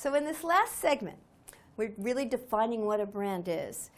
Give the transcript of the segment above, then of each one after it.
So in this last segment, we're really defining what a brand is.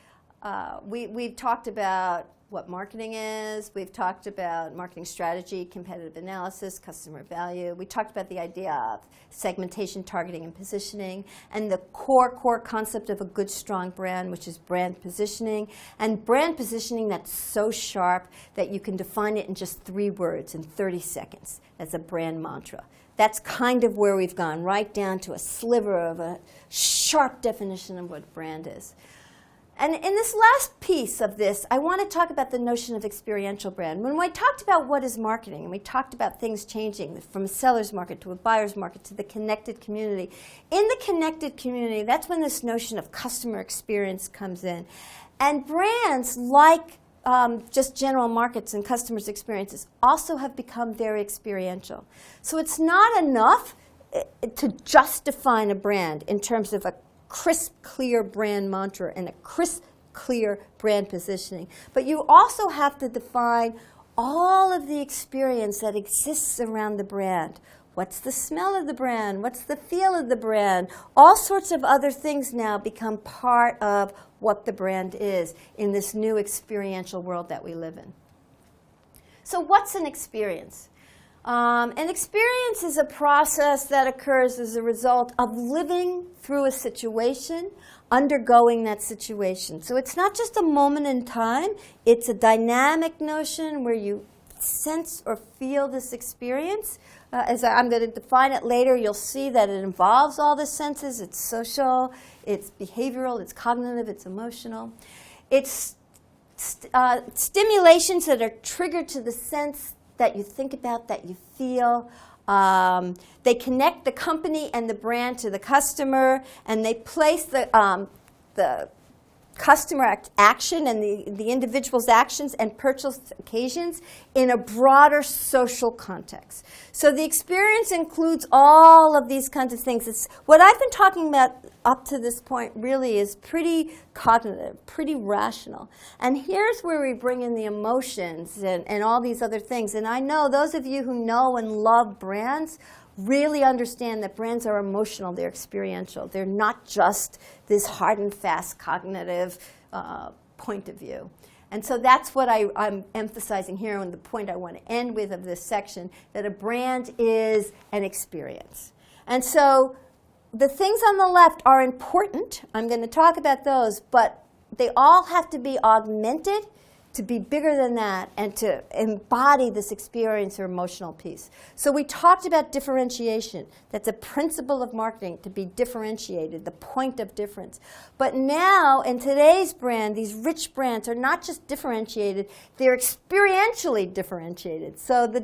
We've talked about what marketing is. We've talked about marketing strategy, competitive analysis, customer value. We talked about the idea of segmentation, targeting, and positioning, and the core concept of a good, strong brand, which is brand positioning. And brand positioning that's so sharp that you can define it in just 3 words in 30 seconds. That's a brand mantra. That's kind of where we've gone, right down to a sliver of a sharp definition of what brand is. And in this last piece of this, I want to talk about the notion of experiential brand. When I talked about what is marketing, and we talked about things changing from a seller's market to a buyer's market to the connected community, in the connected community, that's when this notion of customer experience comes in. And brands, like just general markets and customers' experiences, also have become very experiential. So it's not enough to just define a brand in terms of a crisp, clear brand mantra and a crisp, clear brand positioning. But you also have to define all of the experience that exists around the brand. What's the smell of the brand? What's the feel of the brand? All sorts of other things now become part of what the brand is in this new experiential world that we live in. So what's an experience? An experience is a process that occurs as a result of living through a situation, undergoing that situation. So it's not just a moment in time, it's a dynamic notion where you sense or feel this experience. As I'm going to define it later, you'll see that it involves all the senses. It's social, it's behavioral, it's cognitive, it's emotional. It's stimulations that are triggered to the sense that you think about, that you feel. They connect the company and the brand to the customer, and they place the customer action and the individual's actions and purchase occasions in a broader social context. So the experience includes all of these kinds of things. What I've been talking about up to this point really is pretty cognitive, pretty rational. And here's where we bring in the emotions and all these other things. And I know those of you who know and love brands really understand that brands are emotional, they're experiential. They're not just this hard and fast cognitive point of view. And so that's what I'm emphasizing here, and the point I want to end with of this section, that a brand is an experience. And so the things on the left are important. I'm going to talk about those, but they all have to be augmented to be bigger than that and to embody this experience or emotional piece. So we talked about differentiation. That's a principle of marketing, to be differentiated, the point of difference. But now, in today's brand, these rich brands are not just differentiated, they're experientially differentiated. So the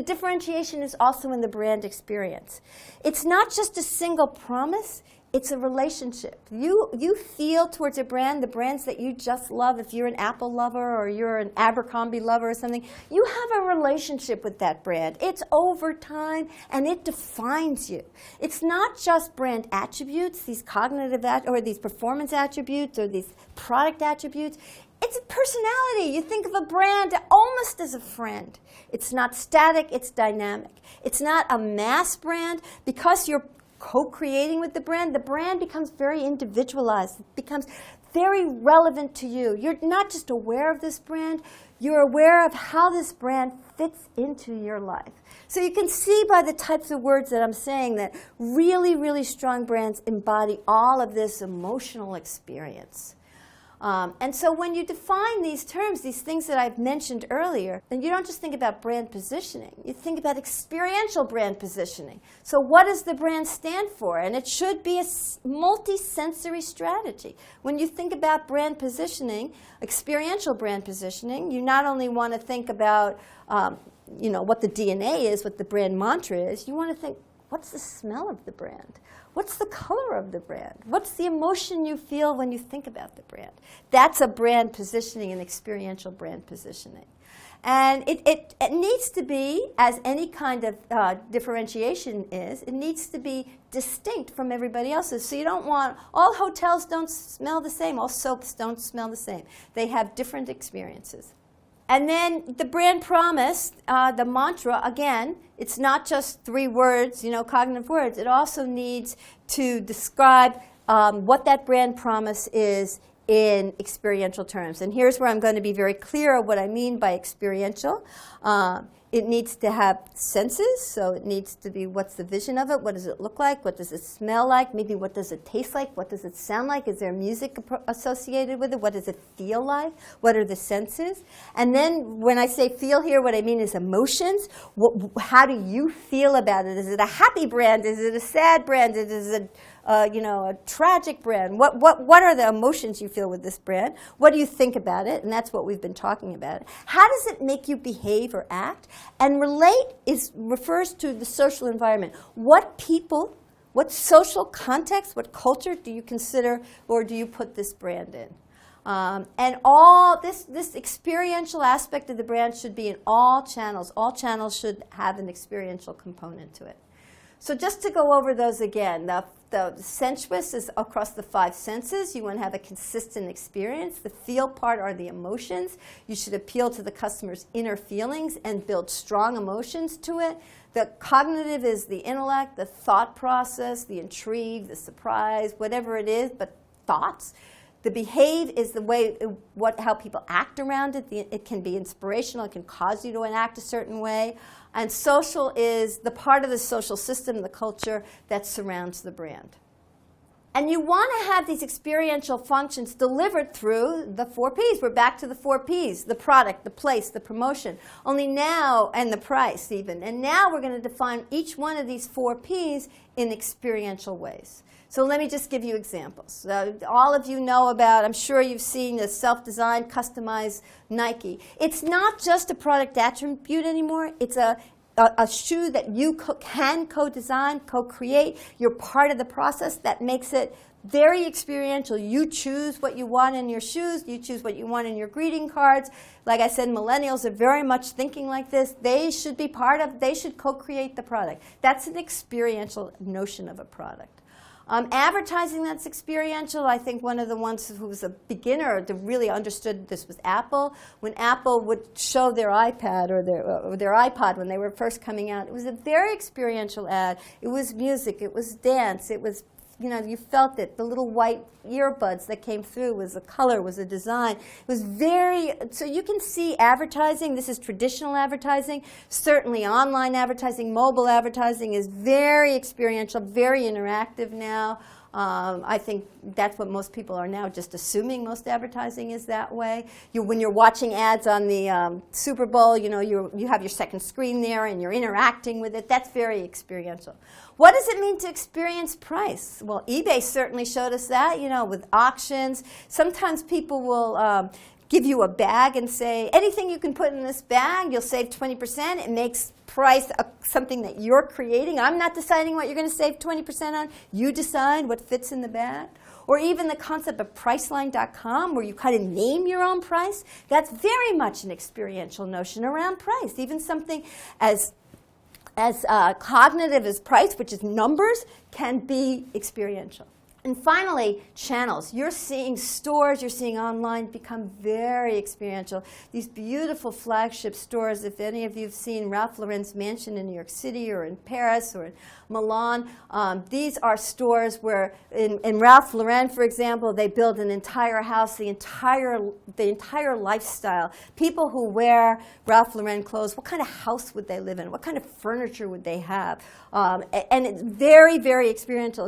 differentiation is also in the brand experience. It's not just a single promise, it's a relationship. You feel towards a brand, the brands that you just love. If you're an Apple lover or you're an Abercrombie lover or something, you have a relationship with that brand. It's over time, and it defines you. It's not just brand attributes, these cognitive or these performance attributes or these product attributes. It's a personality. You think of a brand almost as a friend. It's not static, it's dynamic. It's not a mass brand. Because you're co-creating with the brand becomes very individualized. It becomes very relevant to you. You're not just aware of this brand, you're aware of how this brand fits into your life. So you can see by the types of words that I'm saying that really, really strong brands embody all of this emotional experience. And so when you define these terms, these things that I've mentioned earlier, then you don't just think about brand positioning. You think about experiential brand positioning. So what does the brand stand for? And it should be a multi-sensory strategy. When you think about brand positioning, experiential brand positioning, you not only want to think about what the DNA is, what the brand mantra is, you want to think, what's the smell of the brand? What's the color of the brand? What's the emotion you feel when you think about the brand? That's a brand positioning, an experiential brand positioning. And it needs to be, as any kind of differentiation is, it needs to be distinct from everybody else's. So you don't want, all hotels don't smell the same, all soaps don't smell the same. They have different experiences. And then the brand promise, the mantra, again, it's not just 3 words, cognitive words. It also needs to describe what that brand promise is in experiential terms. And here's where I'm going to be very clear of what I mean by experiential. It needs to have senses, so it needs to be what's the vision of it, what does it look like, what does it smell like, maybe what does it taste like, what does it sound like, is there music associated with it, what does it feel like, what are the senses? And then when I say feel here, what I mean is emotions. How do you feel about it? Is it a happy brand? Is it a sad brand? Is it a tragic brand? What are the emotions you feel with this brand? What do you think about it? And that's what we've been talking about. How does it make you behave or act? And relate refers to the social environment. What people, what social context, what culture do you consider or do you put this brand in? And all this experiential aspect of the brand should be in all channels. All channels should have an experiential component to it. So just to go over those again, the sensuous is across the 5 senses. You want to have a consistent experience. The feel part are the emotions. You should appeal to the customer's inner feelings and build strong emotions to it. The cognitive is the intellect, the thought process, the intrigue, the surprise, whatever it is, but thoughts. The behave is the way, how people act around it. It can be inspirational. It can cause you to enact a certain way. And social is the part of the social system, the culture that surrounds the brand. And you want to have these experiential functions delivered through the 4 Ps. We're back to the 4 Ps, the product, the place, the promotion. Only now, and the price even. And now we're going to define each one of these 4 Ps in experiential ways. So let me just give you examples. All of you know about, I'm sure you've seen the self-designed, customized Nike. It's not just a product attribute anymore. It's a shoe that you can co-design, co-create. You're part of the process. That makes it very experiential. You choose what you want in your shoes. You choose what you want in your greeting cards. Like I said, millennials are very much thinking like this. They should be they should co-create the product. That's an experiential notion of a product. Advertising that's experiential, I think one of the ones who was a beginner that really understood this was Apple. When Apple would show their iPad or their iPod when they were first coming out, it was a very experiential ad. It was music, it was dance, it was, you felt it. The little white earbuds that came through was a color, was a design. It was so you can see advertising. This is traditional advertising. Certainly online advertising, mobile advertising is very experiential, very interactive now. I think that's what most people are now just assuming most advertising is that way. When you're watching ads on the Super Bowl, you have your second screen there and you're interacting with it. That's very experiential. What does it mean to experience price? Well, eBay certainly showed us that, with auctions. Sometimes people will give you a bag and say, anything you can put in this bag, you'll save 20%. It makes price something that you're creating. I'm not deciding what you're going to save 20% on. You decide what fits in the bag. Or even the concept of Priceline.com, where you kind of name your own price. That's very much an experiential notion around price. Even something as cognitive as price, which is numbers, can be experiential. And finally, channels. You're seeing stores, you're seeing online become very experiential. These beautiful flagship stores, if any of you have seen Ralph Lauren's mansion in New York City or in Paris or in Milan, these are stores where, in Ralph Lauren, for example, they build an entire house, the entire lifestyle. People who wear Ralph Lauren clothes, what kind of house would they live in? What kind of furniture would they have? And it's very, very experiential.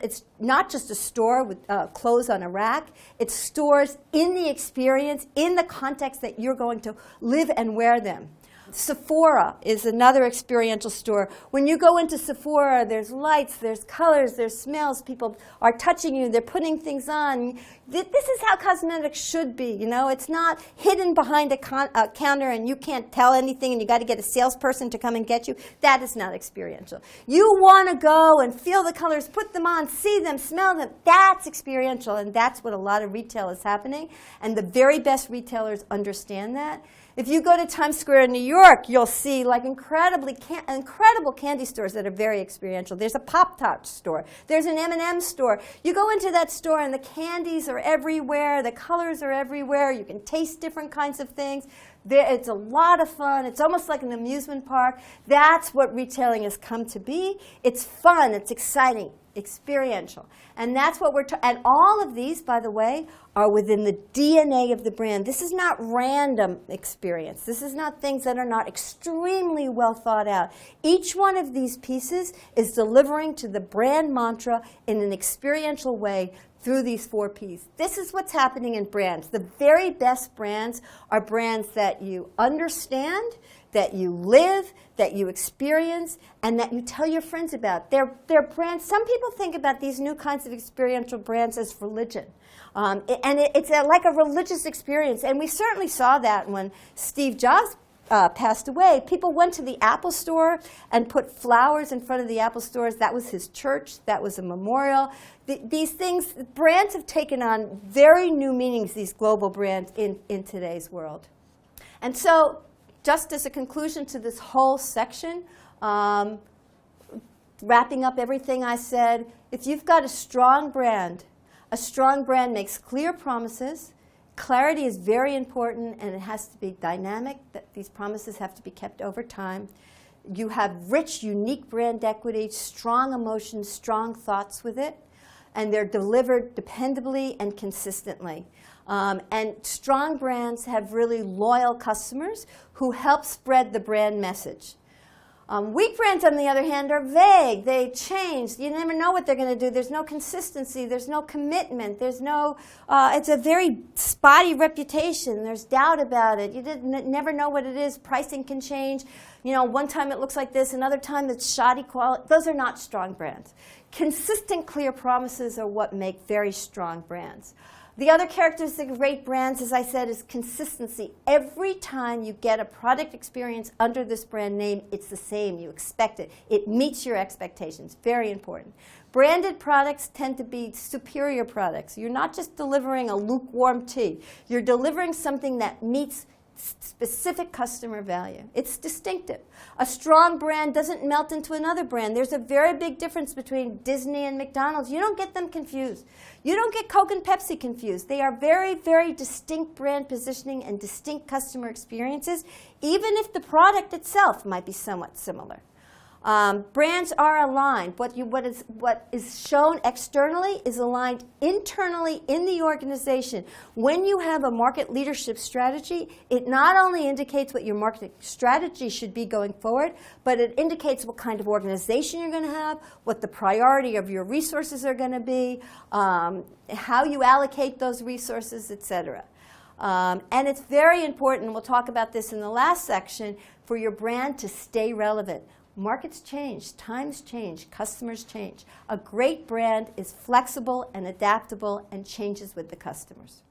It's not just a store with clothes on a rack. It's stores in the experience, in the context that you're going to live and wear them. Sephora is another experiential store. When you go into Sephora, there's lights, there's colors, there's smells. People are touching you. They're putting things on. This is how cosmetics should be. It's not hidden behind a counter and you can't tell anything and you got to get a salesperson to come and get you. That is not experiential. You want to go and feel the colors, put them on, see them, smell them. That's experiential, and that's what a lot of retail is happening. And the very best retailers understand that. If you go to Times Square in New York, you'll see incredible candy stores that are very experiential. There's a Pop-Tart store. There's an M&M store. You go into that store and the candies are everywhere. The colors are everywhere. You can taste different kinds of things. It's a lot of fun. It's almost like an amusement park. That's what retailing has come to be. It's fun. It's exciting. Experiential. And that's what and all of these, by the way, are within the DNA of the brand. This is not random experience. This is not things that are not extremely well thought out. Each one of these pieces is delivering to the brand mantra in an experiential way through these 4 Ps. This is what's happening in brands. The very best brands are brands that you understand, that you live, that you experience, and that you tell your friends about. They're brands. Some people think about these new kinds of experiential brands as religion. It's like a religious experience. And we certainly saw that when Steve Jobs passed away. People went to the Apple store and put flowers in front of the Apple stores. That was his church. That was a memorial. These things, brands have taken on very new meanings, these global brands, in today's world. And so, just as a conclusion to this whole section, wrapping up everything I said, if you've got a strong brand makes clear promises. Clarity is very important, and it has to be dynamic. These promises have to be kept over time. You have rich, unique brand equity, strong emotions, strong thoughts with it, and they're delivered dependably and consistently. And strong brands have really loyal customers who help spread the brand message. Weak brands, on the other hand, are vague. They change. You never know what they're going to do. There's no consistency. There's no commitment. There's no. It's a very spotty reputation. There's doubt about it. You never know what it is. Pricing can change. One time it looks like this, another time it's shoddy quality. Those are not strong brands. Consistent, clear promises are what make very strong brands. The other characteristic of great brands, as I said, is consistency. Every time you get a product experience under this brand name, it's the same. You expect it. It meets your expectations. Very important. Branded products tend to be superior products. You're not just delivering a lukewarm tea. You're delivering something that meets specific customer value. It's distinctive. A strong brand doesn't melt into another brand. There's a very big difference between Disney and McDonald's. You don't get them confused. You don't get Coke and Pepsi confused. They are very, very distinct brand positioning and distinct customer experiences, even if the product itself might be somewhat similar. Brands are aligned. What is shown externally is aligned internally in the organization. When you have a market leadership strategy, it not only indicates what your market strategy should be going forward, but it indicates what kind of organization you're going to have, what the priority of your resources are going to be, how you allocate those resources, etc. And it's very important, we'll talk about this in the last section, for your brand to stay relevant. Markets change, times change, customers change. A great brand is flexible and adaptable and changes with the customers.